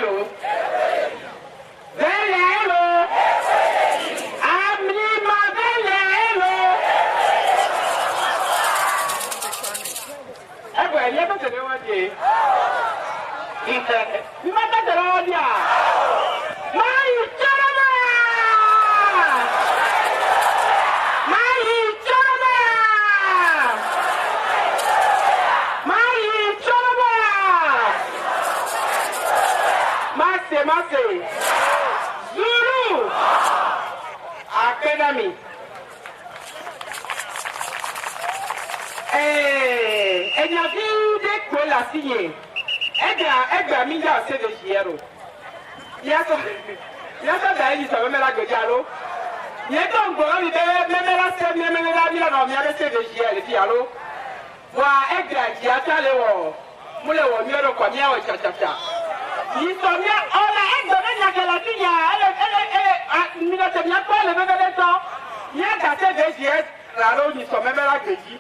Velero. Velero. Amrima Velero. Ebe, yẹ bẹ tẹ̀lé wọn di. Bí wọ́n bẹ tẹ̀lé wọn di à. Máa yìí jẹ́rọ náà. Máa yìí jẹ́rọ náà. Máa yìí jẹ́rọ náà. Mase. Zulu. Academy. Ẹ̀yà bí dé kúrò láti yẹn. Ẹgbà mi yà ṣe lè ṣe ẹrù. Yàtọ̀ bẹ̀rẹ̀ yìí sọ̀rọ̀ mẹ́la gbèjà ló. Yàtọ̀ gbọ́dọ̀ mi bẹ́ẹ̀ mẹ́mẹ́lá sẹ́ mẹ́mẹ́lá mílíọ̀nù mi abẹ́ ṣe lè ṣe ẹ̀rù fi àlọ́. Wà ẹgbà jì àtàlẹ̀ wọ̀ múlẹ̀ wọ̀ mi ọ̀rọ̀ kọ̀ mi àwọ̀ ṣàṣàṣà. Yìí sọ mi ọ̀la ẹgbà mi yàgẹ̀ láti yà mílíọ̀nù mi akọ́ lè mẹ́mẹ́lẹ́ tán. Yàgà ṣe lè ṣe ẹ̀rù yìí sọ mẹ́mẹ́lá gbèjì.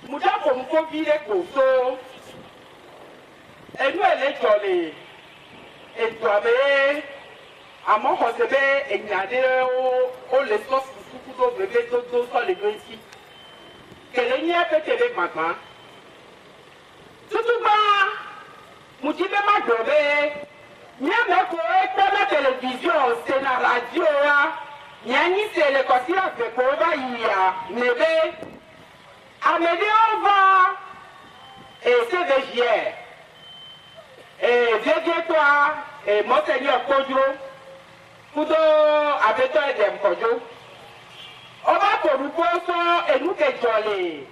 Muda kom ko vire ko so enu elejo le eto abe amo ko se be enyade o le so suku do bebe do so le gbesi kele ni apetele gbagban tutuba mujibe ma dobe nya me ko epe na television se na radio wa nya ni se le ko si afe ko ba ya nebe Amédée va et CVJR et Vieux-toi et Monseigneur Kodjo Kudo Abeto et Dem Kodjo on va pour nous poser et nous que jolé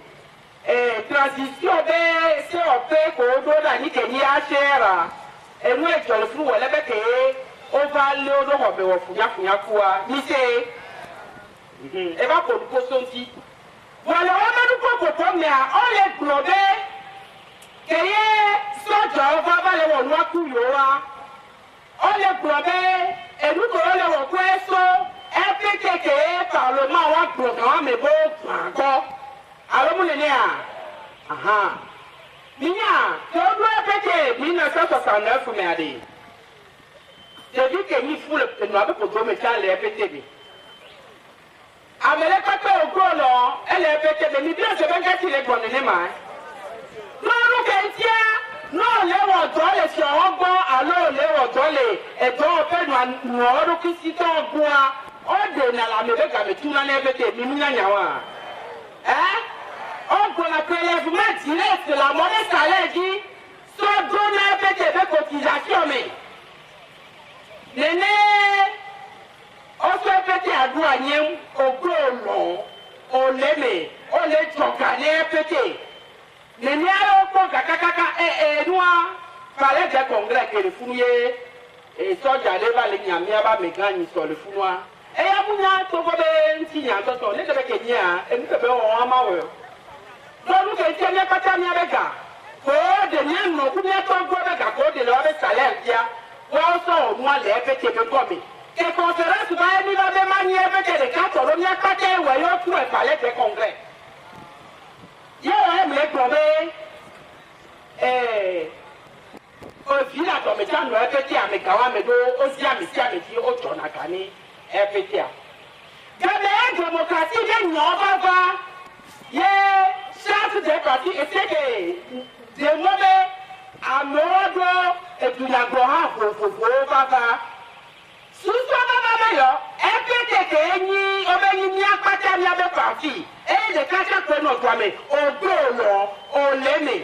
et transition c'est on fait qu'on doit ni que ni achera et nous est jolé flou elle est que on va aller au nord on va funya quoi ni c'est et va pour nous poser aussi Voilà, on va nous proposer, mais on les globes, que soit Java va les voir couilloa, on les globes, et nous collons les requêtes, FPTK, Parlement, on programme, mais bon, encore. Alors, mon aîné, Mia, tu dois FPT 1969, mais allez. J'ai dit qu'il y a foule de nous pour dommer les FPTB. Amele kata ogolo ele pete be mi bi o se be ngati le gbon ni ma no no ke ntia no le wo do le se ogbo alo le wo do le e do pe no oru kisi to ogua o de na la me be ka me tuna na pete mi mi nya wa ogbo na prélèvement direct la monnaie salaire ji so do na pete be cotisation me nene Oso pete adua nyem ogolo oleme ole choka ne pete neni aro ko kakaka noa fallait de congrès que le fouiller et soja le va le nyamia ba megani so le funwa e ya munya to go be ntinya to so ne de be kenya e mi be won ama we so lu ke tenya pata mi abega ko de nyam no ku ne to go be ga ko de le be salaire dia wo so mo le pete be ko mi que conférence va venir à des manières avec les quatre on n'y a pas de voyons tout le palais des congrès. Il y a un mec tombé au fil à tomber dans le FPT à Mekawa Medo, aussi à Messia Messi, au Jonakani, FPT. Gabé, démocratie, il y a il y a chance des partis et c'est que des mauvais à Modo et tout la gloire pour Baba. Susu baba yo FPTK ni obeni ni apata ni abe parti e de kacha ko no twame ogolo oleme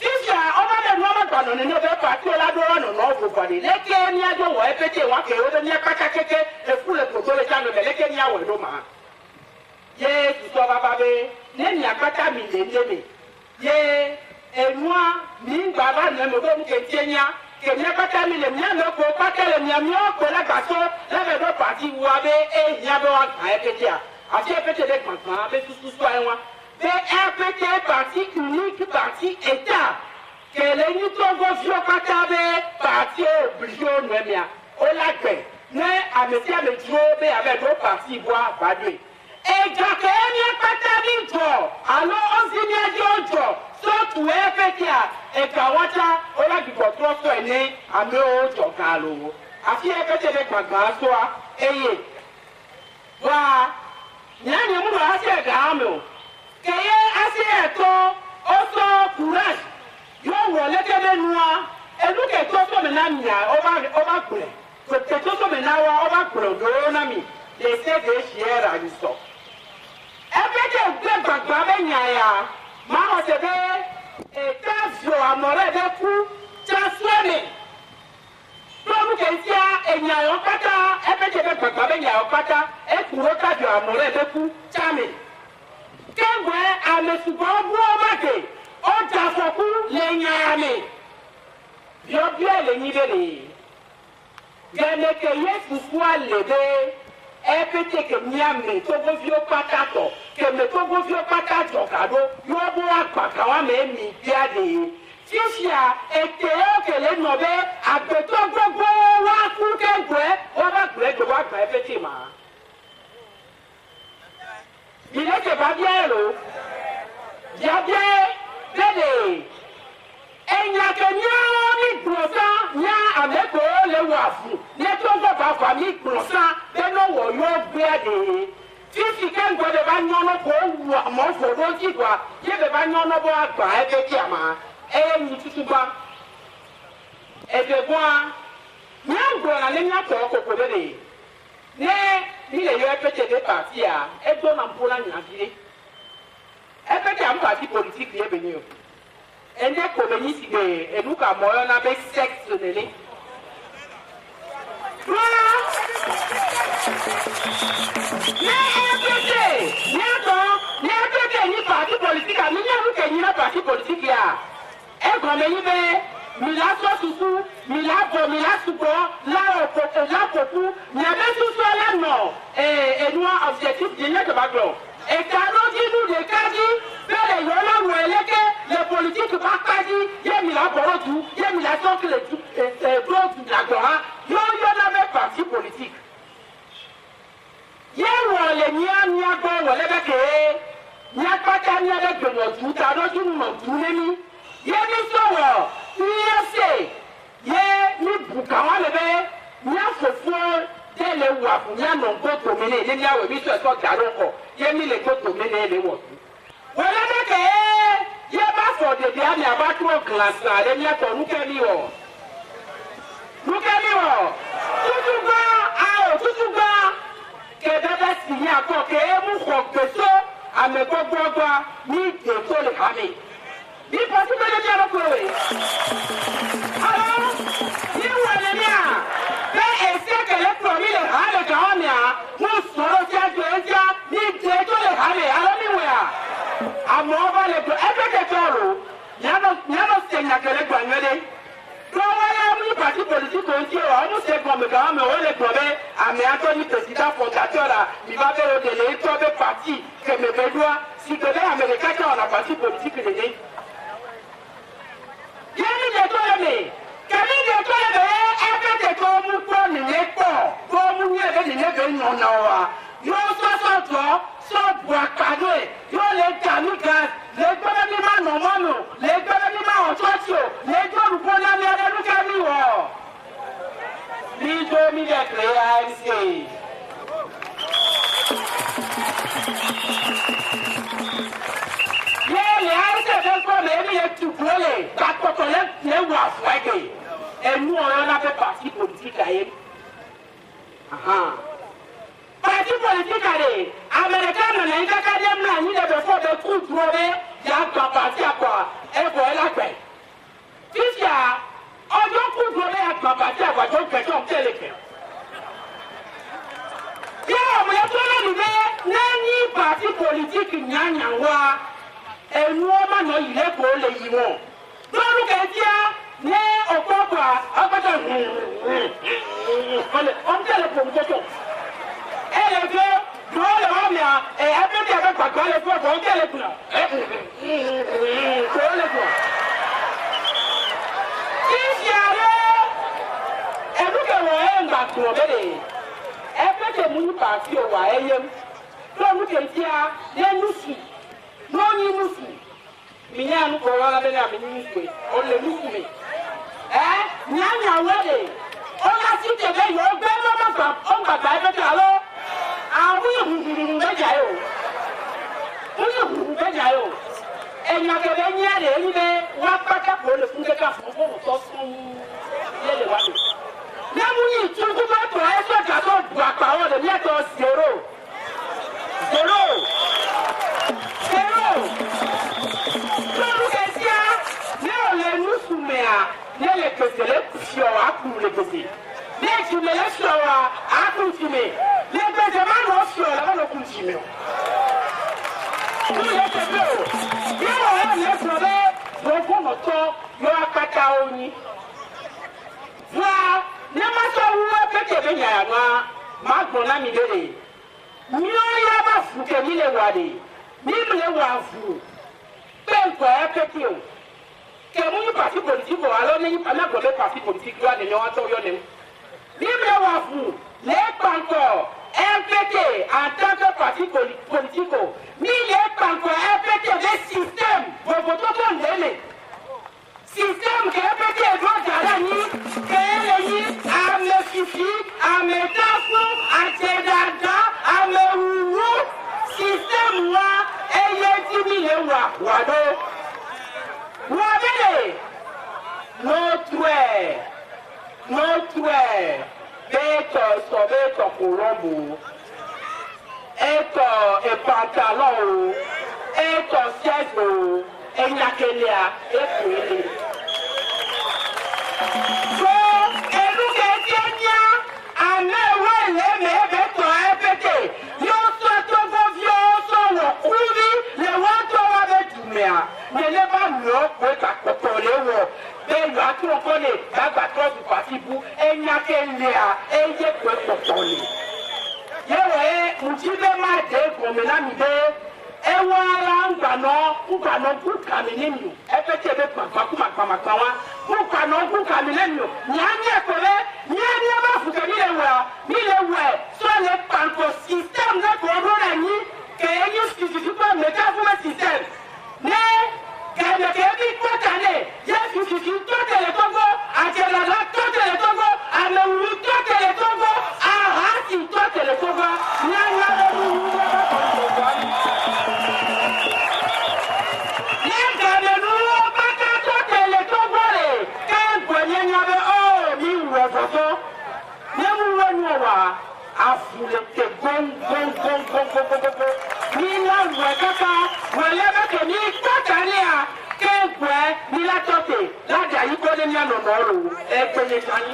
tisa oba le no ma gbanu ni obe parti ola do no no ofofani leke ni ajo wo FPT wa ke o ni apata keke e fule ko le janu be leke ni awo do ma ye susu baba be ni apata mi le ndeme ye enua mi baba na mo do ke tienya que n'y a pas terminé, n'y a pas terminé, n'y a pas la bateau, la veille partie où avait et n'y a pas un FPT. À ce FPT avec maintenant, avec tout ce soit moi. Mais FPT parti unique, parti État. Que les nitongo vieux patabe, parti obligé au Némia. Au lac, mais à monsieur le Dieu, mais avec d'autres partis bois, badoué. Et quand il n'y a pas terminé, alors on s'y met à Dieu, soit suwe petia e kawacha ola gigotro so ene ame o jokalo afi e pete be gbagba so a eye wa nyanya mu na ase ga ame keye ase eto oso courage yo wo lekebe nua elu ke to so me na nya oba kure ke to so me na wa oba kure do na mi they say they share and so ebede gbe gbagba be nya ya ma o se be e tafio amore de ku jasweme tomu ke tia enya yo pata ebede be gbagba be nya yo pata e kuro tafio amore de ku chame kengwe amesubo bu omake o jafoku le nya me yo bia le nyi be ni gene ke yesu kwa lebe epete ke miame to go vio patato ke me to go vio patato kado yo bo apaka wa me mi bia de fifia ete o ke le no be agbeto gbogbo wa ku ke gwe o ba gwe gbe wa gba epete ma ile ke ba bia ero ya bia dede enya ke nyawo ni grosa nya ameko le wafu ne to go ba fa mi grosa be no wo yo gbe ade fifi kan go de ba nyono ko wu amo fo do ti gwa ye be ba nyono bo agba e be ti ama e ni tutu ba e de gwa nya go na le nya to ko ko de ne ni le yo e pete de parti a e do na mpola nya gire e pete am parti politique ye be ni o ende communiste be enuka moyo na be sex nele ni parti politique a mi nya ke ni na parti politique ya e go me ni be mi la so susu mi la supo la popu ni be susu la no enua objectif de ne ba glo e kano di nu de kaji bele yo la wo eleke le politique ba kaji ye mi la borotu ye mi la sokle tu tu la gora yo na me parti politique ye wo le nya go wo le be ke nya pata nya de gbo tu ta do ju mo tu le ni ye ni so wo ni se ye ni buka wa le be nya fofo tele wa fu nya no go to me le ni awe mi so garo ko ye mi le go to me le wo wala de ke ye ba for de dia mi aba to class na de mi ato nuke mi wo tutu gba ke bebe si ni ato ke mu ko peso ame gbogbo ni de to le kame ni possible de jaro ko we alors ni wala ni a be ese ke le promi le ha le ka mi a mo soro ti ajo eja ni de to le kame alo mi we a amo ba le to ebe ke toro nyano se nya ke le gba nyele to wala mu parti politique on ti o mu se ko me ka me o le probe ame Anthony president fondateur mi va be o de le to be parti que me bedoa si que les américains qui ont la parti politique le né yemi de to me kami de to me ebe de to mu ko ni le po mu ni ebe ni le be nyona wa yo so bua kanu yo le kanu gas le gbọ́dọ̀ mi ma no mono le gbọ́dọ̀ mi ma otocho le gbọ́dọ̀ bo na mi ade lu kami wo mi do mi de create le arse de ko me mi e tu kole ba ko le wa fwage enu oro na pe parti politique aye parti politique ale américain na nka ka dem na ni de fo de coup probe ya ka parti akwa e bo ela gbe fifia ojo coup probe ya ka parti akwa jo ke jo teleke ya mo le to na ni be na ni parti politique nyanya wa enu o ma no ile ko le yi won lolu ke dia ne opopa akata ole on telefon ko ele go dole wa mi a ebe de be gbagba le fo ko kele kun ko le ko isiare ebu ke wo e ngba ko be de ebe de mu pa fi o wa eyem to mu ke tia le nusu no ni nusu minya no ko wala be na minyi ko o le nukume nyanya wele o la si te be yo gbe mo ma pa o gba ba be ta lo awu be ja yo be ja yo enya ke be nya de ni be wa pata ko le fun ke ka fun ko to sun ye le wa de na mu ni tun ko ba to e so ka to gba pa o de ni to zero Nele kesele kushiwa akule kesi. Nechime le shiwa akuchime. Le bezemano shiwa la bano kuchime. Kule kebe. Yewa le sobe boko moto yo akata oni. Wa nemaso uwe peke benya ya nwa magbona midele. Nyo ya bafuke mile wade. Mile wafu. Penko ya peke yo. Que mon parti politique alors n'est pas le parti politique doit ne pas être yonem. Libre wa fou, les encore MPT en tant que parti politique, ni les encore MPT des systèmes, vos votos sont donnés. Système que MPT doit gagner, que les à me fifi, à me tafou, à tedada, à me oulou, système wa, et y 10 000 wado. Notre beto colombo, eto e pantalon, eto siège, e nyakelia, e kuele. So, eluke tienya, ame wele me beto epete, yo so togo vio so wo kuri, le wato wa betumea, ne le ba lo kwe kakotole wo. Yo atu okole dagba trust party bu enyakelea eye kwe kokole yewe mujibe ma de gomena mi de ewara ngano ku kaminenu epete be papa ku makpa wa ku kaminenu nyanye kole nyanye ma fuka mi lewa so le panko system na ko ro na ni ke enyu sisi ko meta fu ma system ne kebe kebi kwatane yesu sisi tote le Togo ajelala tote le Togo amewu tote le Togo ahasi tote le Togo nyanya tote le Togo le kempo nyanya be o mi wofoso nemu wenwa afule te gon ni la wakaka wala ke ni kwatania kekwe ni la tote la ja yi ko ni na no no ro e pe ni tani